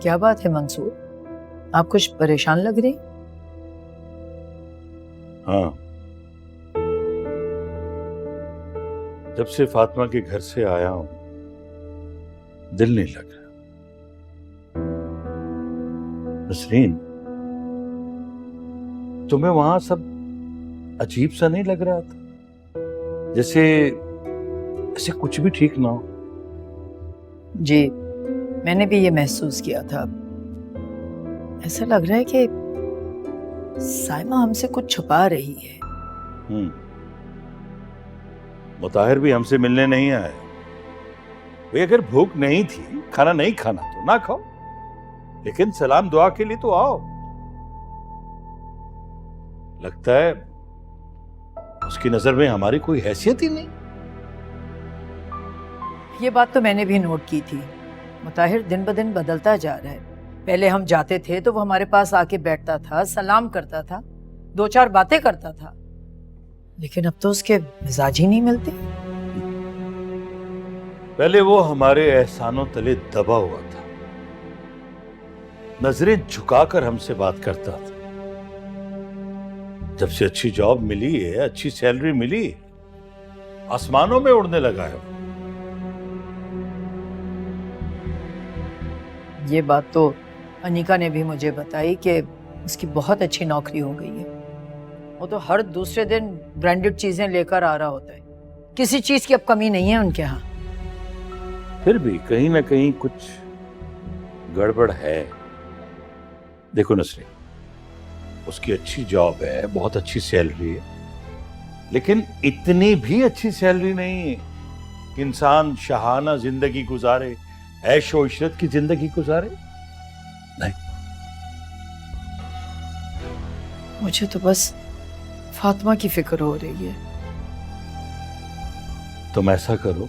क्या बात है मंसूर, आप कुछ परेशान लग रही? हाँ, जब से फातिमा के घर से आया हूं दिल नहीं लग रहा। नसरीन, तुम्हें वहां सब अजीब सा नहीं लग रहा था? जैसे ऐसे कुछ भी ठीक ना हो। जी, मैंने भी ये महसूस किया था। ऐसा लग रहा है कि साइमा हमसे कुछ छुपा रही है। मुताहिर भी हमसे मिलने नहीं आए। वे अगर भूख नहीं थी, खाना नहीं खाना तो ना खाओ, लेकिन सलाम दुआ के लिए तो आओ। लगता है उसकी नजर में हमारी कोई हैसियत ही नहीं। ये बात तो मैंने भी नोट की थी। मुताहिर दिन ब दिन बदलता जा रहा है। पहले हम जाते थे तो वो हमारे पास आके बैठता था, सलाम करता था, 2-4 बातें करता था, लेकिन अब तो उसके मिजाज ही नहीं मिलते। पहले वो हमारे एहसानों तले दबा हुआ था, नजरें झुकाकर हमसे बात करता था। जब से अच्छी जॉब मिली है, अच्छी सैलरी मिली, आसमानों में उड़ने लगा है। ये बात तो अनिका ने भी मुझे बताई कि उसकी बहुत अच्छी नौकरी हो गई है। वो तो हर दूसरे दिन ब्रांडेड चीजें लेकर आ रहा होता है। किसी चीज की अब कमी नहीं है उनके यहाँ। फिर भी कहीं ना कहीं कुछ गड़बड़ है। देखो नसरीन, उसकी अच्छी जॉब है, बहुत अच्छी सैलरी है, लेकिन इतनी भी अच्छी सैलरी नहीं है कि इंसान शाहाना जिंदगी गुजारे, ऐशो इशरत की जिंदगी गुजारे। नहीं, मुझे तो बस फातिमा की फिक्र हो रही है। तुम ऐसा करो,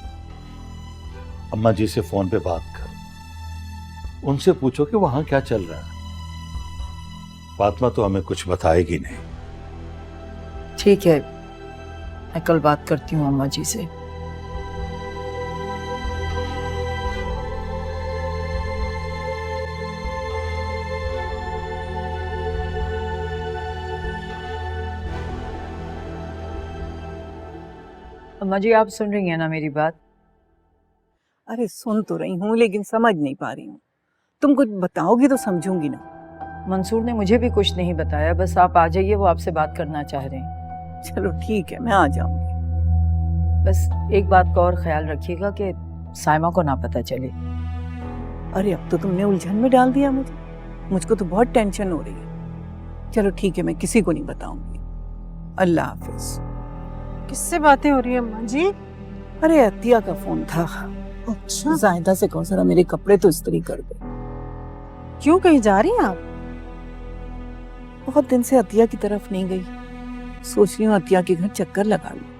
अम्मा जी से फोन पे बात करो, उनसे पूछो कि वहां क्या चल रहा है। फातिमा तो हमें कुछ बताएगी नहीं। ठीक है, मैं कल बात करती हूँ अम्मा जी से। अम्मा जी, आप सुन रही हैं ना मेरी बात? अरे सुन तो रही हूँ लेकिन समझ नहीं पा रही हूँ। तुम कुछ बताओगी तो समझूंगी ना। मंसूर ने मुझे भी कुछ नहीं बताया, बस आप आ जाइए, वो आपसे बात करना चाह रहे हैं। चलो ठीक है, मैं आ जाऊंगी। बस एक बात का और ख्याल रखिएगा कि साइमा को ना पता चले। अरे अब तो तुमने उलझन में डाल दिया मुझे। मुझको तो बहुत टेंशन हो रही है। चलो ठीक है, मैं किसी को नहीं बताऊंगी। अल्लाह हाफिज। किससे बातें हो रही है अम्मा जी? अरे अतिया का फोन था। अच्छा, जायदा से कहो जरा मेरे कपड़े तो इस्त्री कर दे। क्यों कहीं जा रही हैं आप? बहुत दिन से अतिया की तरफ नहीं गई, सोच रही हूँ अतिया के घर चक्कर लगा लूं।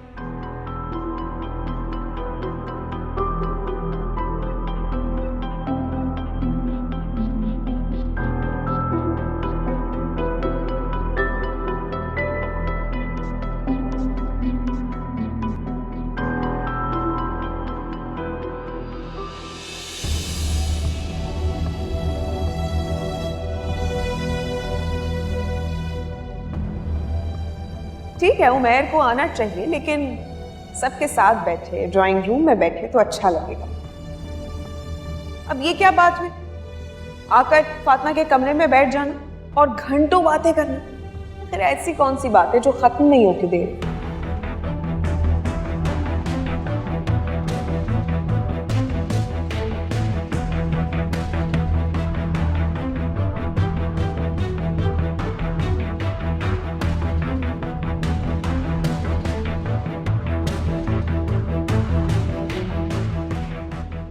ठीक है, उमैर को आना चाहिए, लेकिन सबके साथ बैठे, ड्राइंग रूम में बैठे तो अच्छा लगेगा। अब ये क्या बात हुई, आकर फातिमा के कमरे में बैठ जाना और घंटों बातें करना? फिर ऐसी कौन सी बात है जो खत्म नहीं होती देर?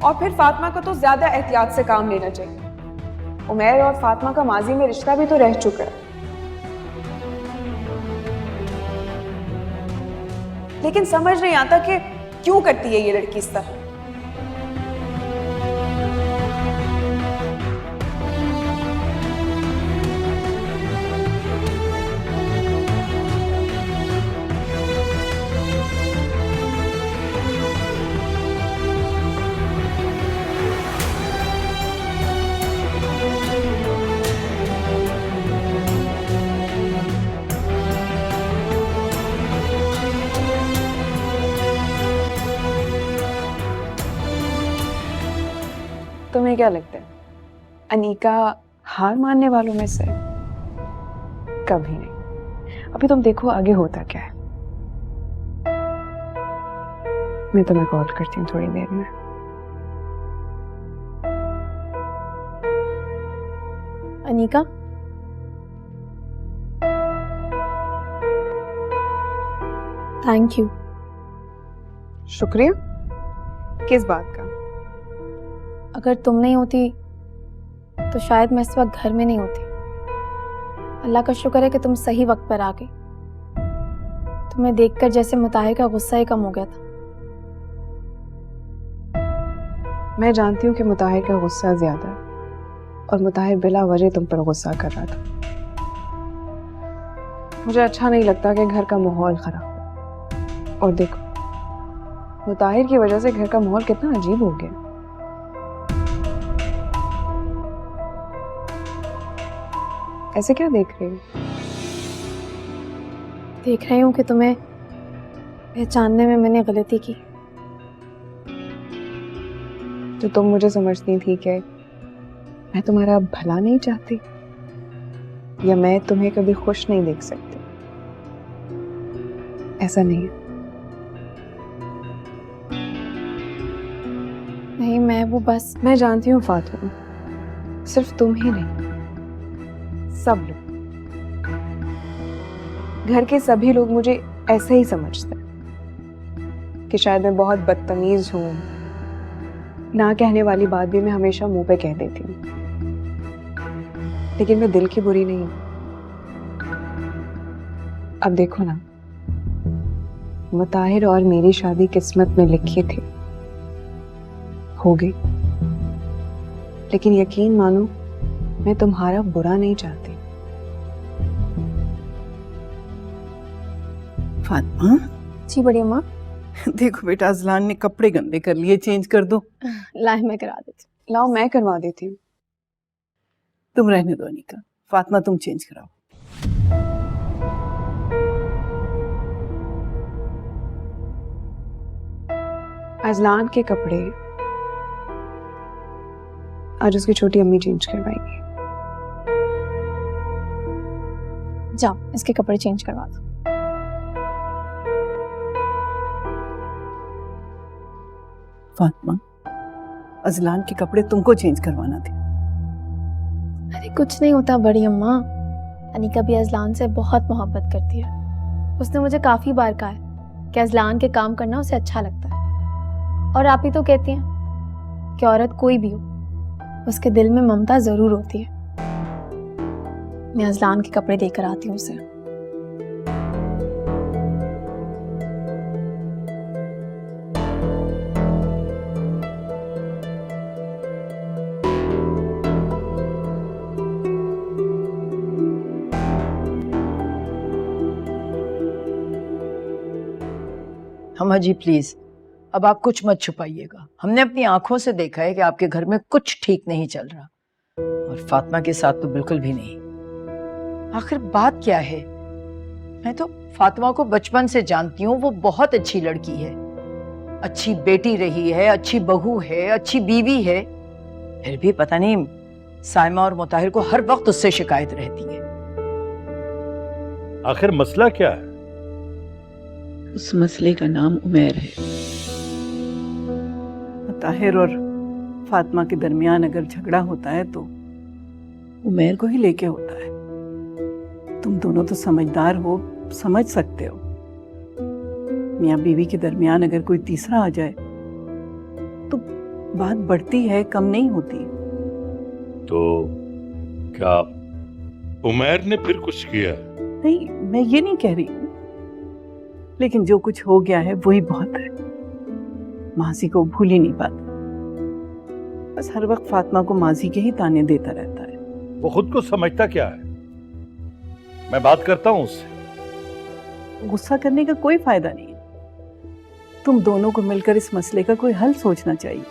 और फिर फातिमा को तो ज्यादा एहतियात से काम लेना चाहिए। उमैर और फातिमा का माजी में रिश्ता भी तो रह चुका है, लेकिन समझ नहीं आता कि क्यों करती है ये लड़की इस तरह। तुम्हें क्या लगता है अनीका हार मानने वालों में से? कभी नहीं। अभी तुम देखो आगे होता क्या है। मैं तुम्हें कॉल करती हूँ थोड़ी देर में। Anika, thank you. शुक्रिया? किस बात का? अगर तुम नहीं होती तो शायद मैं इस वक्त घर में नहीं होती। अल्लाह का शुक्र है कि तुम सही वक्त पर आ गई। तुम्हें देखकर जैसे मुताहिर का गुस्सा ही कम हो गया था। मैं जानती हूँ कि मुताहिर का गुस्सा ज्यादा है और मुताहिर बिला वजह तुम पर गुस्सा कर रहा था। मुझे अच्छा नहीं लगता कि घर का माहौल खराब है। और देखो मुताहिर की वजह से घर का माहौल कितना अजीब हो गया। ऐसे क्या देख रही हो? देख रही हूँ कि तुम्हें पहचानने में मैंने गलती की। तो तुम मुझे समझती थी कि मैं तुम्हारा भला नहीं चाहती या मैं तुम्हें कभी खुश नहीं देख सकती। ऐसा नहीं है। नहीं, मैं वो बस मैं जानती हूँ फातिमा, सिर्फ तुम ही नहीं, सब लोग, घर के सभी लोग मुझे ऐसे ही समझते हैं कि शायद मैं बहुत बदतमीज हूँ। ना कहने वाली बात भी मैं हमेशा मुंह पे कह देती हूँ, लेकिन मैं दिल की बुरी नहीं हूँ। अब देखो ना, मुताहिर और मेरी शादी किस्मत में लिखी थी, हो गई। लेकिन यकीन मानो मैं तुम्हारा बुरा नहीं चाहती। फातिमा, जी बड़ी अम्मा। देखो बेटा, अजलान ने कपड़े गंदे कर लिए, चेंज कर दो। लाए, मैं करा देती हूँ। लाओ मैं करवा देती हूँ। तुम रहने दो अनीका। फातिमा तुम चेंज कराओ। अजलान के कपड़े आज उसकी छोटी अम्मी चेंज करवाएंगी। जाओ, इसके कपड़े चेंज करवा दो। फातिमा, अजलान के कपड़े तुमको चेंज करवाना थे। अरे कुछ नहीं होता बड़ी अम्मा। अनीका भी अजलान से बहुत मोहब्बत करती है। उसने मुझे काफी बार कहा है कि अजलान के काम करना उसे अच्छा लगता है। और आप ही तो कहती हैं कि औरत कोई भी हो, उसके दिल में ममता जरूर होती है। मैं अजलान के कपड़े देकर आती हूँ उसे। अम्मा जी प्लीज, अब आप कुछ मत छुपाइएगा। हमने अपनी आंखों से देखा है कि आपके घर में कुछ ठीक नहीं चल रहा, और फातिमा के साथ तो बिल्कुल भी नहीं। आखिर बात क्या है? मैं तो फातिमा को बचपन से जानती हूँ। वो बहुत अच्छी लड़की है, अच्छी बेटी रही है, अच्छी बहू है, अच्छी बीवी है। फिर भी पता नहीं साइमा और मुताहिर को हर वक्त उससे शिकायत रहती है। आखिर मसला क्या है? उस मसले का नाम उमैर है। ताहिर और फातिमा के दरमियान अगर झगड़ा होता है तो उमैर को ही लेके होता है। तुम दोनों तो समझदार हो, समझ सकते हो। मियाँ बीवी के दरमियान अगर कोई तीसरा आ जाए तो बात बढ़ती है, कम नहीं होती। तो क्या उमैर ने फिर कुछ किया? नहीं, मैं ये नहीं कह रही हूँ, लेकिन जो कुछ हो गया है वही बहुत है। माजी को भूल ही नहीं पाता, बस हर वक्त फातिमा को माजी के ही ताने देता रहता है। वो खुद को समझता क्या है? मैं बात करता हूँ उससे। गुस्सा करने का कोई फायदा नहीं है। तुम दोनों को मिलकर इस मसले का कोई हल सोचना चाहिए।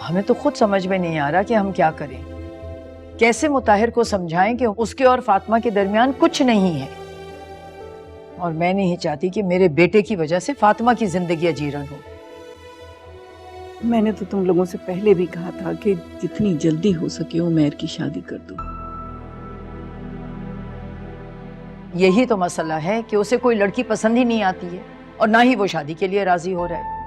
हमें तो खुद समझ में नहीं आ रहा कि हम क्या करें। कैसे मुताहिर को समझाएं कि उसके और फातिमा के दरमियान कुछ नहीं है। और मैं नहीं चाहती कि मेरे बेटे की वजह से फातिमा की जिंदगी अजीरन हो। मैंने तो तुम लोगों से पहले भी कहा था कि जितनी जल्दी हो सके उमैर की शादी कर दो। यही तो मसला है कि उसे कोई लड़की पसंद ही नहीं आती है और ना ही वो शादी के लिए राजी हो रहा है।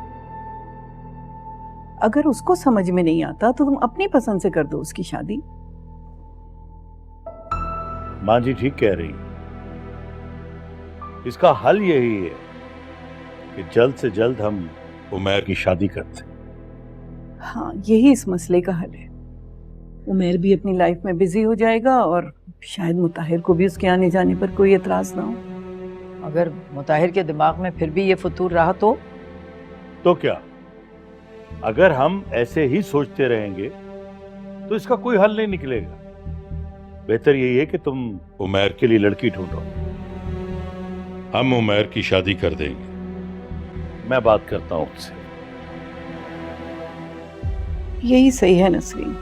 अगर उसको समझ में नहीं आता तो तुम अपनी पसंद से कर दो उसकी शादी। माँ जी ठीक कह रही, इसका हल यही है कि जल्द से जल्द हम उमैर की शादी करते। हाँ, यही इस मसले का हल है। उमैर भी अपनी लाइफ में बिजी हो जाएगा और शायद मुताहिर को भी उसके आने जाने पर कोई एतराज ना हो। अगर मुताहिर के दिमाग में फिर भी ये फतूर रहा तो क्या अगर हम ऐसे ही सोचते रहेंगे तो इसका कोई हल नहीं निकलेगा। बेहतर यही है कि तुम उमैर के लिए लड़की ढूंढो। हम उमैर की शादी कर देंगे। मैं बात करता हूं उससे। यही सही है नसरीन,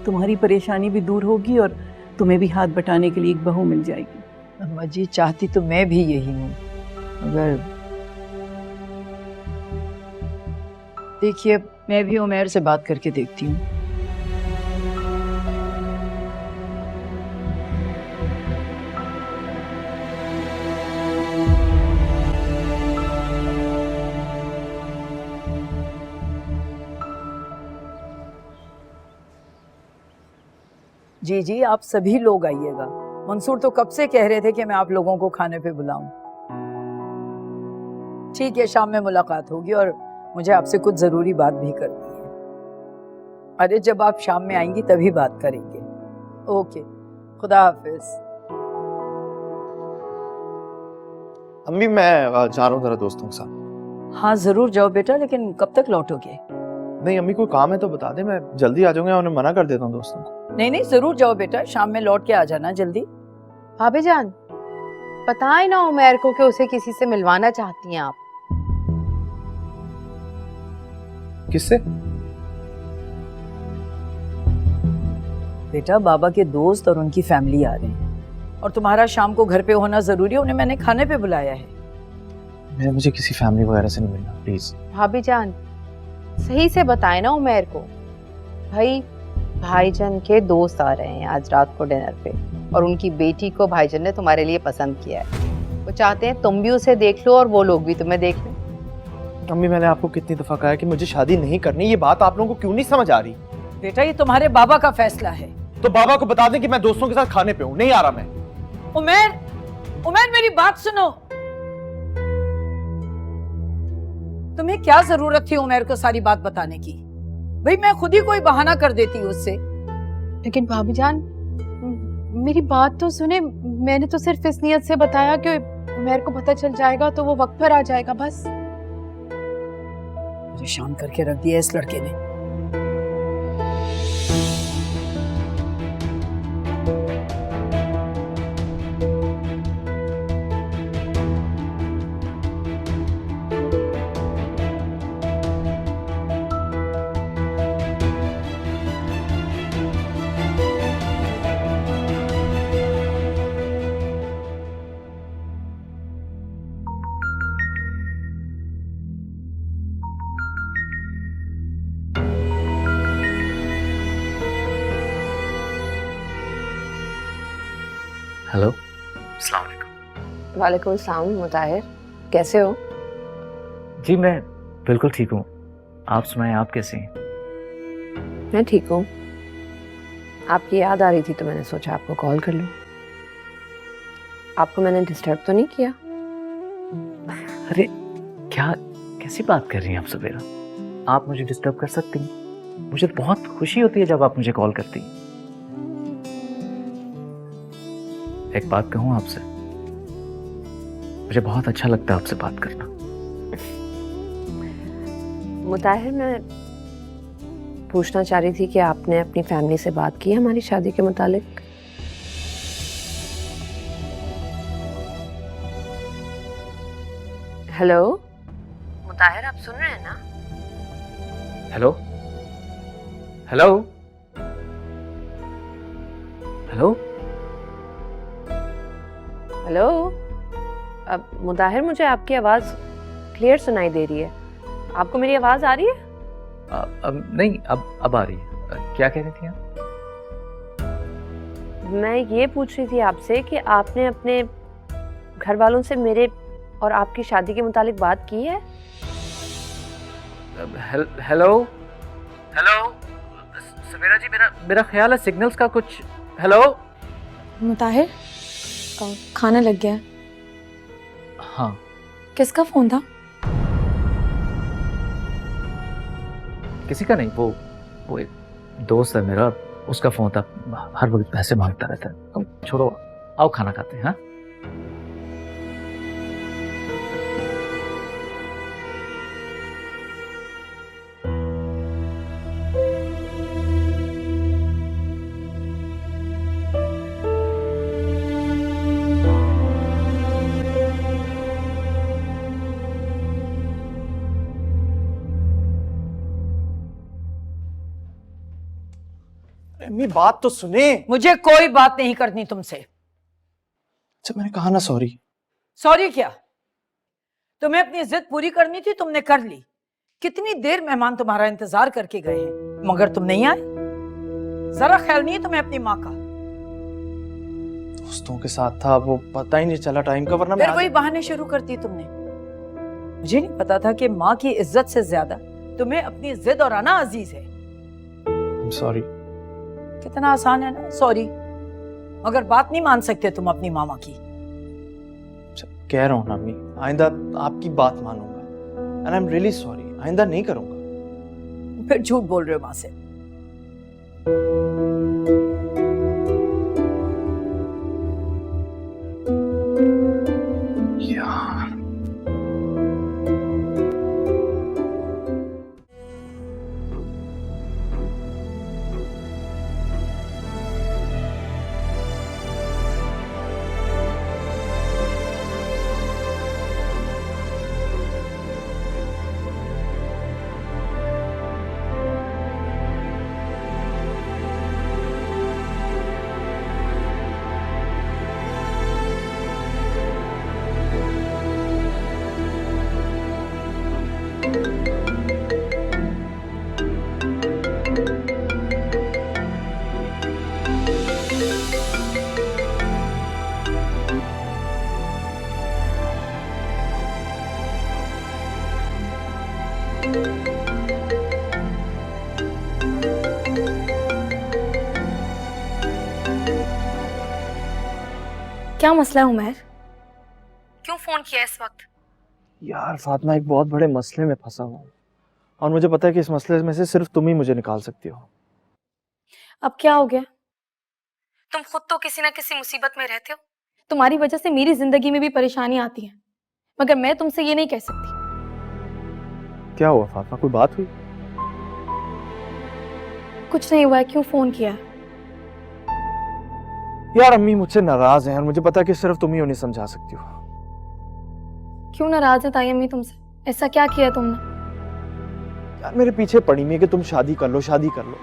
तुम्हारी परेशानी भी दूर होगी और तुम्हें भी हाथ बटाने के लिए एक बहू मिल जाएगी। अम्मा जी चाहती तो मैं भी यही हूँ, मगर देखिए मैं भी उमैर से बात करके देखती हूँ। जी जी आप सभी लोग आइएगा। मंसूर तो कब से कह रहे थे कि मैं आप लोगों को खाने पे बुलाऊं। ठीक है, शाम में मुलाकात होगी और मुझे आपसे कुछ जरूरी बात भी करनी है। अरे जब आप शाम में आएंगी तभी बात करेंगे। ओके, खुदा हाफिज। अम्मी मैं जा रहा हूँ जरा दोस्तों के साथ। हाँ जरूर जाओ बेटा, लेकिन कब तक लौटोगे? नहीं अम्मी कोई काम है तो बता दे, मैं जल्दी आ जाऊंगा, उन्हें मना कर देता हूँ दोस्तों को। नहीं नहीं जरूर जाओ बेटा, शाम में लौट के आ जाना जल्दी। भाभी जान, बताएं ना उमैर को कि उसे किसी से मिलवाना चाहती हैं आप। किससे? बेटा बाबा के दोस्त और उनकी फैमिली आ रहे हैं और तुम्हारा शाम को घर पे होना जरूरी है। उन्हें मैंने खाने पे बुलाया है। मुझे किसी फैमिली वगैरह से नहीं मिलना प्लीज। भाभी जान सही से बताएं ना उमैर को। भाईजान के दोस्त आ रहे हैं आज रात को डिनर पे और उनकी बेटी को भाईजान ने तुम्हारे लिए पसंद किया है। वो चाहते हैं तुम भी उसे देख लो और वो लोग भी तुम्हें देख लें। अम्मी मैंने आपको कितनी दफा कहा है कि मुझे शादी नहीं करनी, ये बात आप लोगों को क्यों नहीं समझ आ रही? बेटा ये तुम्हारे बाबा का फैसला है। तो बाबा को बता दें कि मैं दोस्तों के साथ खाने पे हूँ, नहीं आ रहा मैं। उमैर मेरी बात सुनो। तुम्हें क्या जरूरत थी उमैर को सारी बात बताने की? भाई मैं खुद ही कोई बहाना कर देती हूँ उससे। लेकिन भाभी जान मेरी बात तो सुने। मैंने तो सिर्फ इस नियत से बताया कि उमैर को पता चल जाएगा तो वो वक्त पर आ जाएगा, बस। परेशान करके रख दिया इस लड़के ने। हेलो, अस्सलाम वालेकुम। वालेकुम सलाम। मुताहिर कैसे हो? जी मैं बिल्कुल ठीक हूँ। आप सुनाएं, आप कैसे हैं? मैं ठीक हूँ। आपकी याद आ रही थी तो मैंने सोचा आपको कॉल कर लूँ। आपको मैंने डिस्टर्ब तो नहीं किया? अरे क्या, कैसी बात कर रही हैं आप सवेरा? आप मुझे डिस्टर्ब कर सकती हैं। मुझे बहुत खुशी होती है जब आप मुझे कॉल करती हैं। एक बात कहूँ आपसे, मुझे बहुत अच्छा लगता है आपसे बात करना। मुताहिर मैं पूछना चाह रही थी कि आपने अपनी फैमिली से बात की हमारी शादी के मुतालिक? हेलो मुताहिर, आप सुन रहे हैं ना? Hello hello hello hello. अब मुताहिर मुझे आपकी आवाज़ क्लियर सुनाई दे रही है। आपको मेरी आवाज़ आ रही है? नहीं, अब आ रही है। क्या कह रही थी आप? मैं ये पूछ रही थी आपसे कि आपने अपने घर वालों से मेरे और आपकी शादी के मुतालिक बात की है? हेलो हेलो सवेरा जी, मेरा ख्याल है सिग्नल्स का कुछ। हेलो मुताहिर, खाना लग गया है। हाँ, किसका फोन था? किसी का नहीं, वो एक दोस्त है मेरा, उसका फोन था। हर वक्त पैसे मांगता रहता है। तुम छोड़ो, आओ खाना खाते हैं। हाँ, अम्मी बात तो सुने। मुझे कोई बात नहीं करनी तुमसे। अच्छा, मैंने कहा ना सॉरी। सॉरी क्या? तुम्हें अपनी जिद पूरी करनी थी, तुमने कर ली। कितनी देर मेहमान तुम्हारा इंतजार करके गए हैं, मगर तुम नहीं आए। जरा ख्याल नहीं है तुम्हें अपनी माँ का? दोस्तों के साथ था, वो पता ही नहीं चला टाइम का, वरना फिर वही बहाने शुरू कर दिए तुमने। मुझे नहीं पता था कि माँ की इज्जत से ज्यादा तुम्हें अपनी जिद और आना अजीज है। सॉरी। कितना आसान है ना सॉरी, मगर बात नहीं मान सकते तुम अपनी मामा की। कह रहा हूँ ना अम्मी, आइंदा आपकी बात मानूंगा। And I am really sorry, आइंदा नहीं करूंगा। फिर झूठ बोल रहे हो माँ से। यार, क्या मसला है उमैर? क्यों फोन किया इस वक्त? यार फातिमा, एक बहुत बड़े मसले में फंसा हुआ हूँ और मुझे पता है कि इस मसले में से सिर्फ तुम ही मुझे निकाल सकती हो। अब क्या हो गया? तुम खुद तो किसी ना किसी मुसीबत में रहते हो। तुम्हारी वजह से मेरी जिंदगी में भी परेशानी आती है, मगर मैं तुमसे ये नहीं कह सकती। क्या हुआ फातिमा, कोई बात हुई? कुछ नहीं हुआ है। क्यों फोन किया? यार अम्मी मुझसे नाराज हैं और मुझे पता है कि सिर्फ तुम ही उन्हें समझा सकती हो। क्यों नाराज है ताई अम्मी तुमसे? ऐसा क्या किया तुमने? यार मेरे पीछे पड़ी हुई है कि तुम शादी कर लो, शादी कर लो।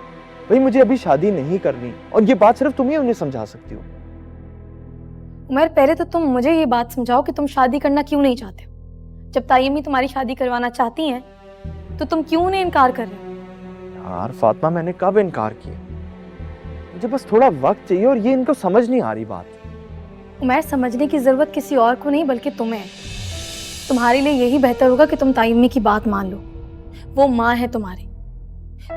भाई मुझे अभी शादी नहीं करनी और ये बात सिर्फ तुम ही उन्हें समझा सकती हो। उमर, पहले तो तुम मुझे ये बात समझाओ कि तुम शादी करना क्यों नहीं चाहते हो। जब ताई अम्मी तुम्हारी शादी करवाना चाहती हैं तो तुम क्यों उन्हें इनकार कर रहे हो? यार फातिमा, मैंने कब इनकार किया? मुझे बस थोड़ा वक्त चाहिए और ये इनको समझ नहीं आ रही बात। उमर, समझने की जरूरत किसी और को नहीं बल्कि तुम्हें है। तुम्हारे लिए यही बेहतर होगा कि तुम ताई अम्मी की बात मान लो। वो माँ है तुम्हारी,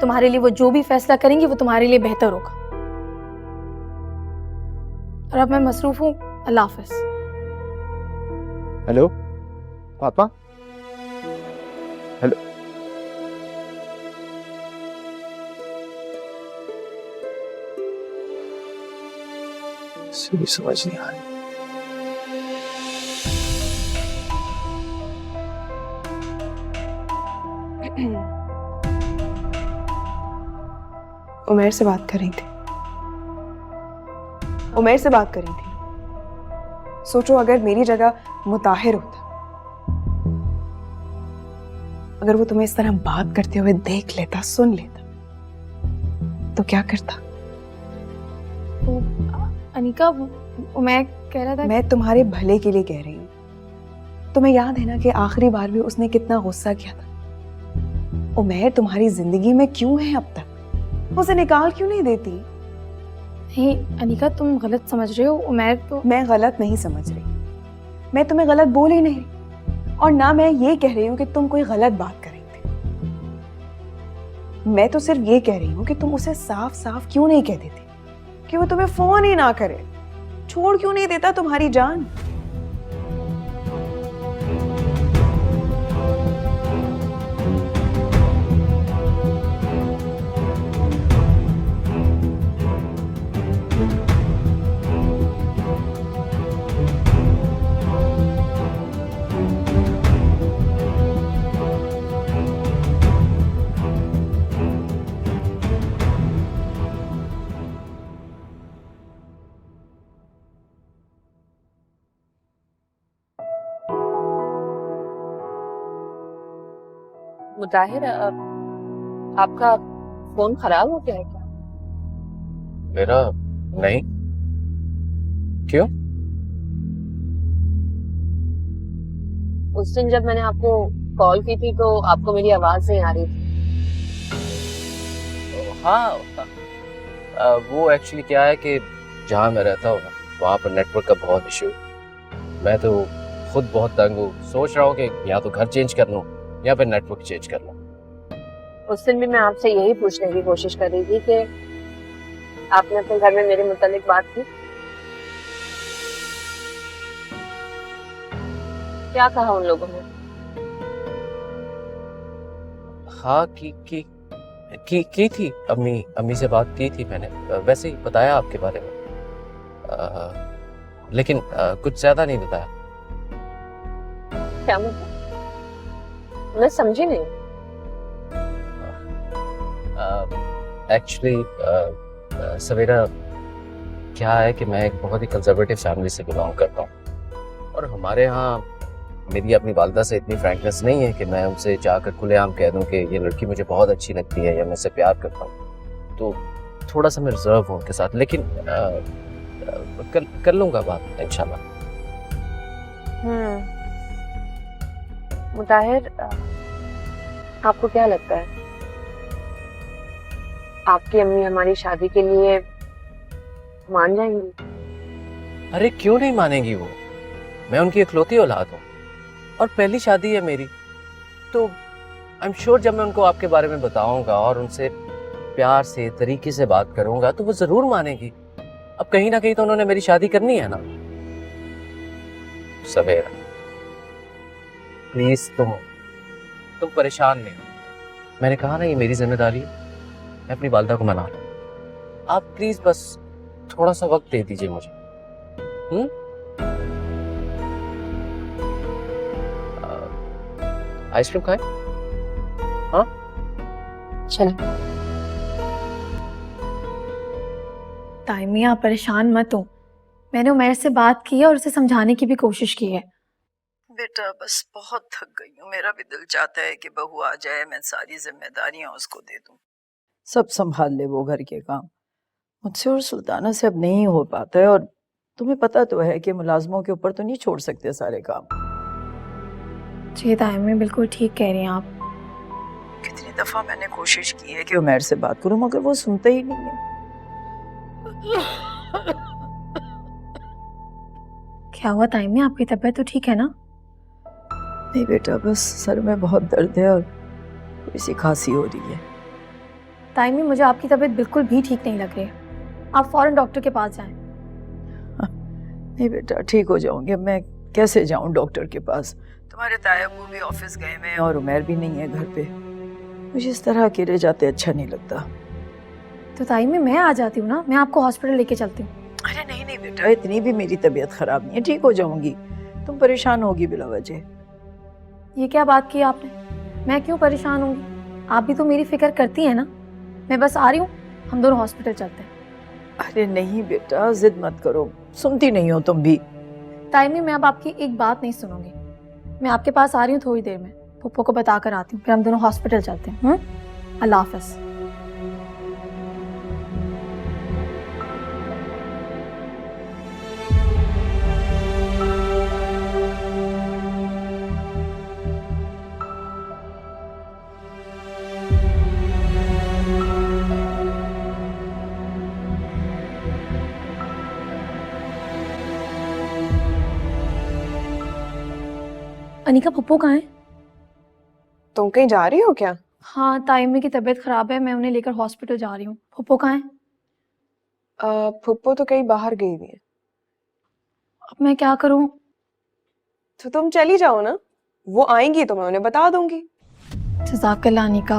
तुम्हारे लिए वो जो भी फैसला करेंगी वो तुम्हारे लिए बेहतर होगा। और अब मैं मसरूफ हूँ, अल्लाह हाफिज। Hello Fatima, hello. भी समझ नहीं आ रही। उमैर से बात कर रही थी। उमैर से बात कर रही थी। सोचो अगर मेरी जगह मुताहिर होता, अगर वो तुम्हें इस तरह बात करते हुए देख लेता, सुन लेता, तो क्या करता? तो अनिका, मैं कह रहा था, मैं तुम्हारे भले के लिए कह रही हूँ। तुम्हें याद है ना कि आखिरी बार भी उसने कितना गुस्सा किया था। उमैर तुम्हारी जिंदगी में क्यों है अब तक? उसे निकाल क्यों नहीं देती? नहीं अनिका, तुम गलत समझ रहे हो। उमैर तो मैं गलत नहीं समझ रही, मैं तुम्हें गलत बोल ही नहीं रही, और ना मैं ये कह रही हूँ कि तुम कोई गलत बात कर रही थी। मैं तो सिर्फ ये कह रही हूँ कि तुम उसे साफ साफ क्यों नहीं कह देती कि वो तुम्हें फोन ही ना करे, छोड़ क्यों नहीं देता तुम्हारी जान? मुताहिर, आपका फोन खराब हो गया है क्या? मेरा नहीं। क्यों? उस दिन जब मैंने आपको कॉल की थी तो आपको मेरी आवाज नहीं आ रही थी। हाँ, वो एक्चुअली क्या है कि जहाँ मैं रहता हूँ वहाँ पर नेटवर्क का बहुत इशू। मैं तो खुद बहुत तंग हूँ, सोच रहा हूँ कि या तो घर चेंज कर लूँ या फिर नेटवर्क चेंज कर लूँ। उस दिन भी मैं आपसे यही पूछने की कोशिश कर रही थी कि आपने अपने घर में मेरे मुतालिक बात की, क्या कहा उन लोगों ने? हाँ की थी, अम्मी से बात की थी मैंने, वैसे ही बताया आपके बारे में, लेकिन कुछ ज्यादा नहीं बताया। क्या मतलब? मैं समझी नहीं। एक्चुअली सवेरा क्या है कि मैं एक बहुत ही कंजर्वेटिव फैमिली से बिलोंग करता हूँ, और हमारे यहाँ मेरी अपनी वालिदा से इतनी फ्रैंकनेस नहीं है कि मैं उनसे जाकर खुलेआम कह दूं कि ये लड़की मुझे बहुत अच्छी लगती है या मैं इससे प्यार करता हूँ। तो थोड़ा सा मैं रिजर्व हूँ उनके साथ, लेकिन कर लूँगा बात इंशाल्लाह। मुताहिर, आपको क्या लगता है आपकी अम्मी हमारी शादी के लिए मान जाएंगी? अरे क्यों नहीं मानेंगी वो? मैं उनकी इकलौती औलाद हूँ और पहली शादी है मेरी, तो आई एम श्योर जब मैं उनको आपके बारे में बताऊंगा और उनसे प्यार से तरीके से बात करूंगा तो वो जरूर मानेगी। अब कहीं ना कहीं तो उन्होंने मेरी शादी करनी है ना। सवेरा प्लीज तुम परेशान नहीं हो। मैंने कहा ना ये मेरी जिम्मेदारी है, मैं अपनी वालिदा को मना लूं। आप प्लीज बस थोड़ा सा वक्त दे दीजिए मुझे। आइसक्रीम खाएं? हाँ चलो। ताइमी, आप परेशान मत हो, मैंने उमैर से बात की है और उसे समझाने की भी कोशिश की है। बेटा बस बहुत थक गई हूँ, मेरा भी दिल चाहता है कि बहू आ जाए, मैं सारी जिम्मेदारियां उसको दे दूं, सब संभाल ले वो घर के काम। मुझसे और सुल्ताना से अब नहीं हो पाता है, और तुम्हें पता तो है कि मुलाजमों के ऊपर तो नहीं छोड़ सकते सारे काम। जी ताइमी, बिल्कुल ठीक कह रही हैं आप। कितनी दफा मैंने कोशिश की है कि उमैर से बात करूं, मगर वो सुनता ही नहीं है। क्या हुआ ताइमी, आपकी तबीयत तो ठीक है ना? नहीं बेटा, बस सर में बहुत दर्द है और थोड़ी सी खांसी हो रही है। ताइमी, मुझे आपकी तबीयत बिल्कुल भी ठीक नहीं लग रही है, आप फौरन डॉक्टर के पास जाएं। नहीं बेटा, ठीक हो जाऊंगी। अब मैं कैसे जाऊं डॉक्टर के पास? तुम्हारे ताया वो भी ऑफिस गए हुए हैं और उमैर भी नहीं है घर पे। मुझे इस तरह अकेले जाते अच्छा नहीं लगता। तो ताइमी, मैं आ जाती हूँ ना, मैं आपको हॉस्पिटल लेके चलती हूँ। अरे नहीं नहीं बेटा, इतनी भी मेरी तबीयत खराब नहीं है, ठीक हो जाऊंगी। तुम परेशान होगी बिला वजह। ये क्या बात की आपने? मैं क्यों परेशान होंगी? आप भी तो मेरी फिक्र करती हैं ना। मैं बस आ रही हूँ, हम दोनों हॉस्पिटल चलते हैं। अरे नहीं बेटा, जिद मत करो, सुनती नहीं हो तुम भी। ताइमी, मैं अब आपकी एक बात नहीं सुनूंगी। मैं आपके पास आ रही हूँ थोड़ी देर में, पप्पो को बता कर आती हूँ, फिर हम दोनों हॉस्पिटल चलते हैं। अल्लाह हाफ़िज़। अनिका पप्पू कहाँ है? तुम कहीं जा रही हो क्या? हाँ, ताइमी की तबीयत खराब है, मैं उन्हें लेकर हॉस्पिटल जा रही हूँ। पप्पू कहाँ है? फुप्पो तो कहीं बाहर गई हुई है। अब मैं क्या करूँ? तो तुम चली जाओ ना, वो आएंगी तो मैं उन्हें बता दूंगी। जज़ाकल्लाह अनिका,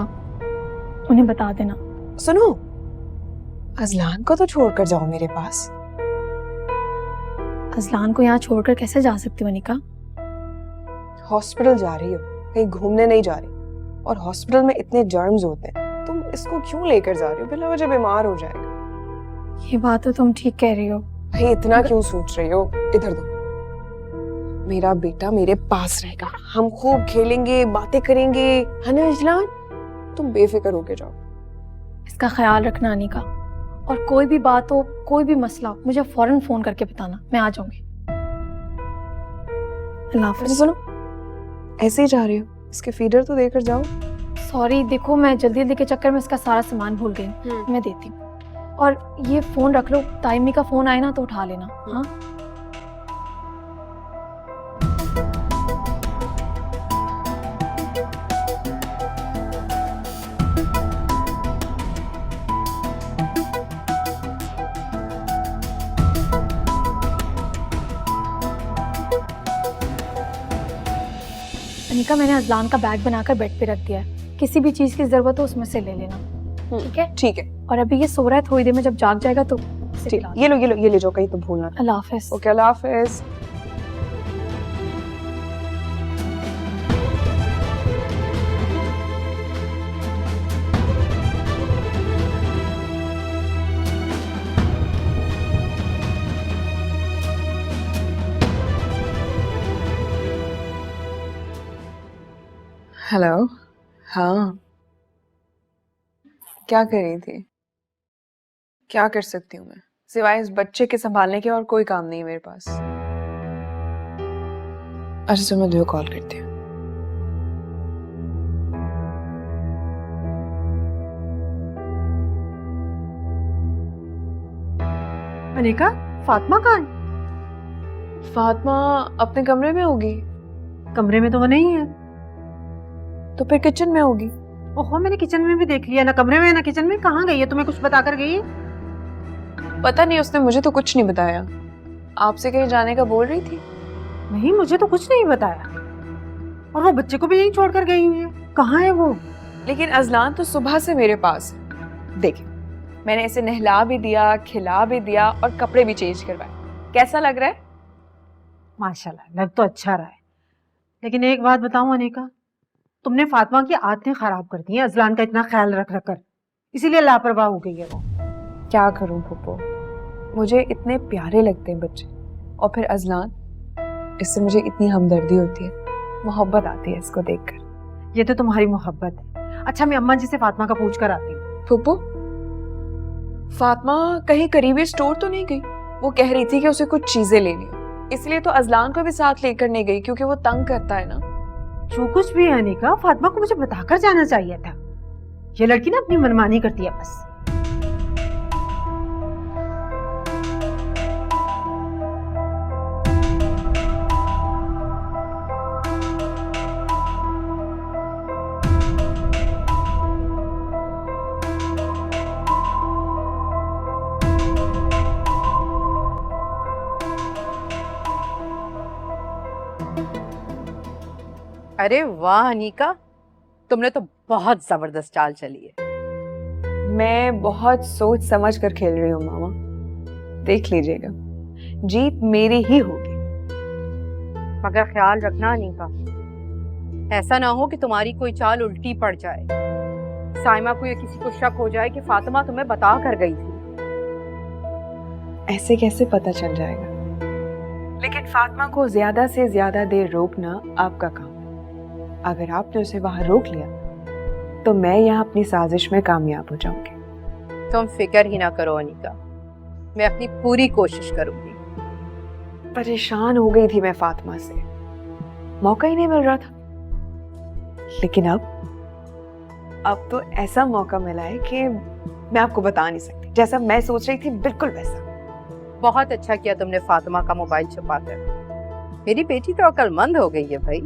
उन्हें बता देना। सुनो, अजलान को तो छोड़कर जाओ मेरे पास। अजलान को यहाँ छोड़कर कैसे जा सकती हूँ अनिका? हॉस्पिटल जा रही हो, कहीं घूमने नहीं जा रही। और हॉस्पिटल में इतने जर्म्स होते हैं, तुम इसको क्यों लेकर जा रही हो? बिना वजह बीमार हो जाएगा। ये बात तो तुम ठीक कह रही हो। भाई इतना क्यों सोच रही हो? इधर दो। मेरा बेटा मेरे पास रहेगा, हम खूब खेलेंगे, बातें करेंगे, है ना अजलान? तुम बेफिक्र होके जाओ। इसका ख्याल रखना अनिका, और कोई भी बात हो, कोई भी मसला हो, मुझे फौरन फोन करके बताना, मैं आ जाऊंगी। अल्लाह हाफ़िज़। सुनो, ऐसे ही जा रही हो, इसके फीडर तो देकर जाओ। सॉरी, देखो मैं जल्दी जल्दी के चक्कर में इसका सारा सामान भूल गई हूँ। मैं देती हूँ। और ये फोन रख लो, ताइमी का फोन आए ना तो उठा लेना। हाँ, अनिका मैंने अजलान का बैग बनाकर बेड पे रख दिया है, किसी भी चीज की जरूरत हो उसमें से ले लेना। ठीक है? ठीक है, और अभी ये सो रहा है, थोड़ी देर में जब जाग जाएगा तो इसे ठीक। खिला ये लो ये लो ये ले जाओ, कहीं तो भूलना। अल्लाह हाफ़िज़। ओके, अल्लाह हाफिज। हेलो। हाँ, क्या कर रही थी? क्या कर सकती हूँ मैं, सिवाय इस बच्चे के संभालने के और कोई काम नहीं है मेरे पास। अच्छा चलो, मैं कॉल करती हूँ। अनिका, फातिमा कहाँ है? फातिमा अपने कमरे में होगी। कमरे में तो वो नहीं है। तो फिर किचन में होगी। ओहो, मैंने किचन में भी देख लिया, ना कमरे में ना किचन में। कहाँ गई है? तुम्हें कुछ बता कर गई है? पता नहीं, उसने मुझे तो कुछ नहीं बताया। आपसे कहीं जाने का बोल रही थी। नहीं, मुझे तो कुछ नहीं बताया। और वो बच्चे को भी यहीं छोड़कर गई हुई है। कहाँ है वो? लेकिन अजलान तो सुबह से मेरे पास है। देखिए, मैंने इसे नहला भी दिया, खिला भी दिया और कपड़े भी चेंज करवाए। कैसा लग रहा है? माशाल्लाह, लग तो अच्छा रहा है। लेकिन एक बात बताऊं अनिका, तुमने फातिमा की आदतें खराब कर दी हैं अजलान का इतना ख्याल रख रख कर, इसीलिए लापरवाह हो गई है वो। क्या करूं फूफो, मुझे इतने प्यारे लगते हैं बच्चे, और फिर अजलान, इससे मुझे इतनी हमदर्दी होती है, मोहब्बत आती है इसको देखकर। ये तो तुम्हारी मोहब्बत है। अच्छा, मैं अम्मा जी से फातिमा का पूछ कर आती हूँ। फूफो, फातिमा कहीं करीबी स्टोर तो नहीं गई? वो कह रही थी कि उसे कुछ चीजें लेनी है, इसलिए तो अजलान को भी साथ लेकर नहीं गई, क्योंकि वो तंग करता है ना। जो कुछ भी है अनिका, फातिमा को मुझे बताकर जाना चाहिए था। ये लड़की ना अपनी मनमानी करती है बस। अरे वाह अनीका, तुमने तो बहुत जबरदस्त चाल चली है। मैं बहुत सोच समझ कर खेल रही हूँ मामा, देख लीजिएगा, जीत मेरी ही होगी। मगर ख्याल रखना अनीका, ऐसा ना हो कि तुम्हारी कोई चाल उल्टी पड़ जाए, साइमा को या किसी को शक हो जाए कि फातिमा तुम्हें बता कर गई थी। ऐसे कैसे पता चल जाएगा? लेकिन फातिमा को ज्यादा से ज्यादा देर रोकना आपका काम है। अगर आपने उसे वहां रोक लिया तो मैं यहाँ अपनी साजिश में कामयाब हो जाऊंगी। तुम फिक्र ही ना करो अनीका, मैं अपनी पूरी कोशिश करूंगी। परेशान हो गई थी मैं फातिमा से, मौका ही नहीं मिल रहा था। लेकिन अब तो ऐसा मौका मिला है कि मैं आपको बता नहीं सकती। जैसा मैं सोच रही थी बिल्कुल वैसा। बहुत अच्छा किया तुमने फातिमा का मोबाइल छुपा कर। मेरी बेटी तो अक्लमंद हो गई है भाई।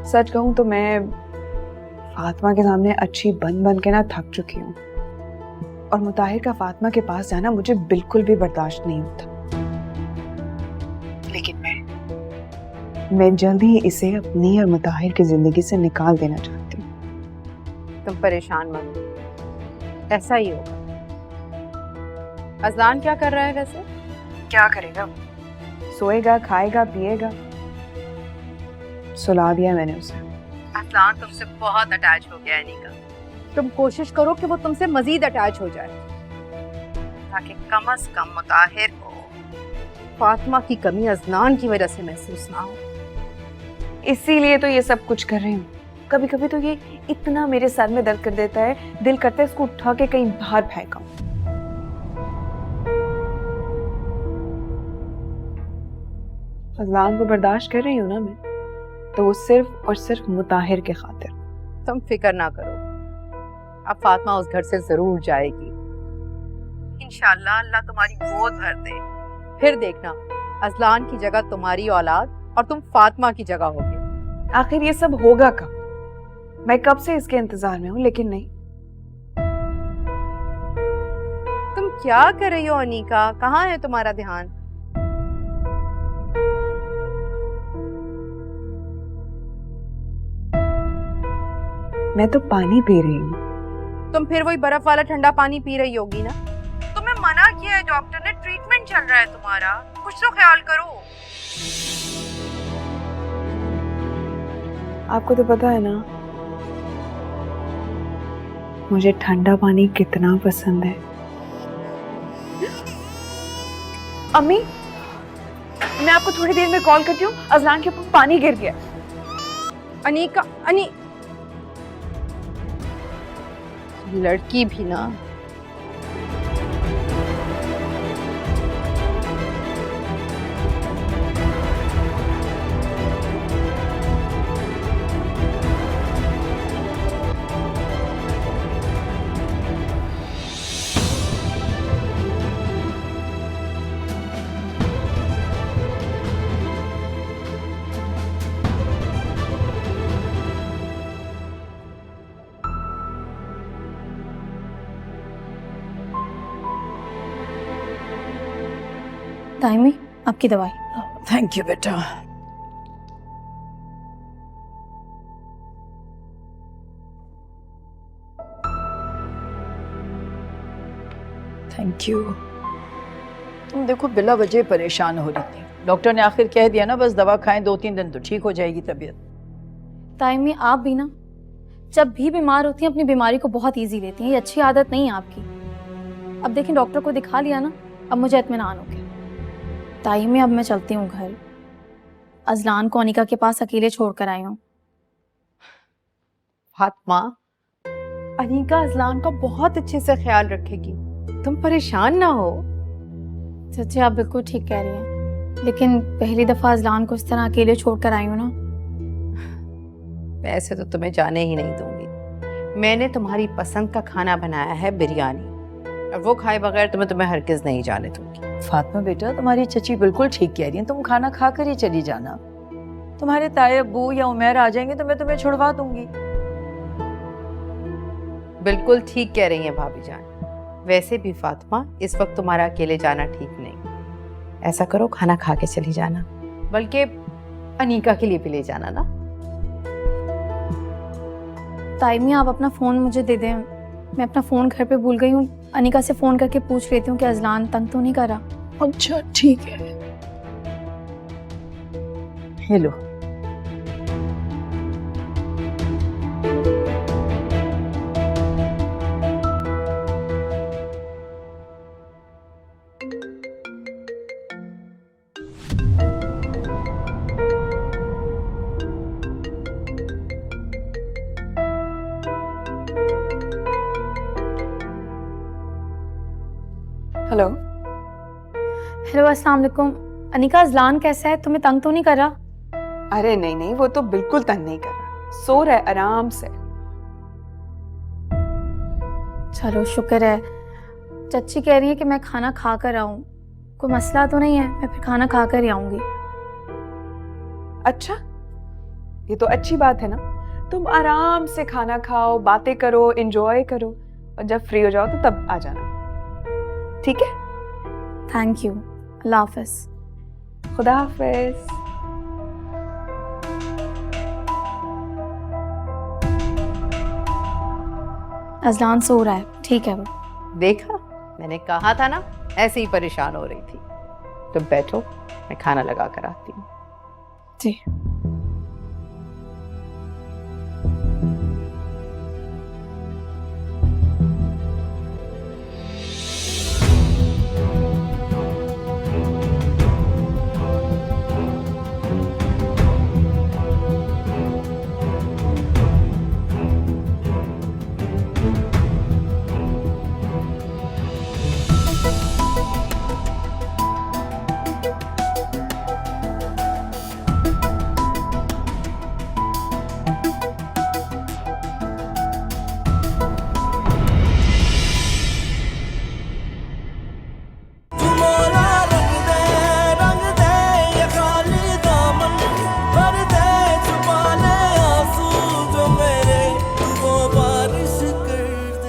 सच कहूं तो मैं फातिमा के सामने अच्छी बन के ना थक चुकी हूँ, और मुताहिर का फातिमा के पास जाना मुझे बिल्कुल भी बर्दाश्त नहीं होता। लेकिन मैं जल्द ही इसे अपनी और मुताहिर की जिंदगी से निकाल देना चाहती हूँ। तुम परेशान मत हो, ऐसा ही होगा। अजलान क्या कर रहा है वैसे? क्या करेगा? सोएगा, खाएगा, पिएगा। सुला दिया मैंने उसे। अजलान तुमसे बहुत अटैच हो गया है अनीका। तुम कोशिश करो कि वो तुमसे मजीद अटैच हो जाए, ताकि कम से कम मुताहिर को फातिमा की कमी अजलान की वजह से महसूस ना हो। इसीलिए तो ये सब कुछ कर रही हूँ। कभी कभी तो ये इतना मेरे सर में दर्द कर देता है, दिल करता है इसको उठा के कहीं बाहर फेंका। अजलान को बर्दाश्त कर रही हूँ ना मैं, तो वो सिर्फ और सिर्फ मुताहिर के खातिर। तुम फिक्र ना करो, अब फातिमा उस घर से जरूर जाएगी। इंशाअल्लाह अल्लाह तुम्हारी गोद भर दे, फिर देखना अजलान की जगह तुम्हारी औलाद और तुम फातिमा की जगह होगे। आखिर ये सब होगा कब? मैं कब से इसके इंतजार में हूँ, लेकिन नहीं। तुम क्या कर रही हो अनीका? कहाँ है तुम्हारा ध्यान? मैं तो पानी पी रही हूँ। तुम फिर वही बर्फ वाला ठंडा पानी पी रही होगी ना? तुम्हें मना किया है डॉक्टर ने, ट्रीटमेंट चल रहा है तुम्हारा, कुछ तो ख्याल करो। आपको तो पता है ना मुझे ठंडा पानी कितना पसंद है। अम्मी, मैं आपको थोड़ी देर में कॉल करती हूँ। अजलान के ऊपर पानी गिर गया। अनीका, लड़की भी ना। ताइमी, आपकी दवाई। थैंक यू बेटा। Thank you. तुम देखो बिला वजह परेशान हो रही थी, डॉक्टर ने आखिर कह दिया ना बस दवा खाएं, 2-3 दिन तो ठीक हो जाएगी तबीयत। ताइमी, आप भी ना जब भी बीमार होती हैं अपनी बीमारी को बहुत इजी लेती हैं, ये अच्छी आदत नहीं है आपकी। अब देखिए डॉक्टर को दिखा लिया ना, अब मुझे इत्मीनान हो गया। ताइमी, अब मैं चलती हूँ घर। अजलान को अनीका के पास अकेले छोड़कर आई हूँ। फातिमा, अनीका अजलान का बहुत अच्छे से ख्याल रखेगी, तुम परेशान ना हो। सच्ची आप बिल्कुल ठीक कह रही हैं, लेकिन पहली दफा अजलान को इस तरह अकेले छोड़कर आई हूँ ना। वैसे तो तुम्हें जाने ही नहीं दूंगी। मैंने तुम्हारी पसंद का खाना बनाया है, बिरयानी, और वो खाए बगैर तुम्हें हरगिज नहीं जाने दूंगी। फातिमा बेटा, तुम्हारी चची बिल्कुल ठीक कह रही है, तुम खाना खा कर ही चली जाना। तुम्हारे ताए अब्बू या उमैर आ जाएंगे तो मैं तुम्हें छुड़वा दूंगी। बिल्कुल ठीक कह रही हैं भाभी जान। वैसे भी फातिमा, इस वक्त तुम्हारा अकेले जाना ठीक नहीं। ऐसा करो, खाना खा के चली जाना, बल्कि अनीका के लिए भी ले जाना ना। ताइमी, आप अपना फ़ोन मुझे दे दें, मैं अपना फ़ोन घर पे भूल गई हूँ। अनीका से फ़ोन करके पूछ लेती हूँ कि अजलान तंग तो नहीं कर रहा। अच्छा ठीक है, हेलो। हेलो। हेलो, अस्सलाम वालेकुम। अनीका, अजलान कैसा है? तुम्हें तंग तो नहीं कर रहा? अरे नहीं नहीं, वो तो बिल्कुल तंग नहीं कर रहा, सो रहा है आराम से। चलो शुक्र है। चच्ची कह रही है कि मैं खाना खा कर आऊँ, कोई मसला तो नहीं है? मैं फिर खाना खा कर ही आऊँगी। अच्छा, ये तो अच्छी बात है ना, तुम आराम से खाना खाओ, बातें करो, एंजॉय करो, और जब फ्री हो जाओ तो तब आ जाना, ठीक है? Thank you. अल्लाह हाफिज। खुदा हाफिज। अजलान सो रहा है, ठीक है वो। देखा, मैंने कहा था ना, ऐसे ही परेशान हो रही थी। तो बैठो, मैं खाना लगा कर आती हूँ। जी।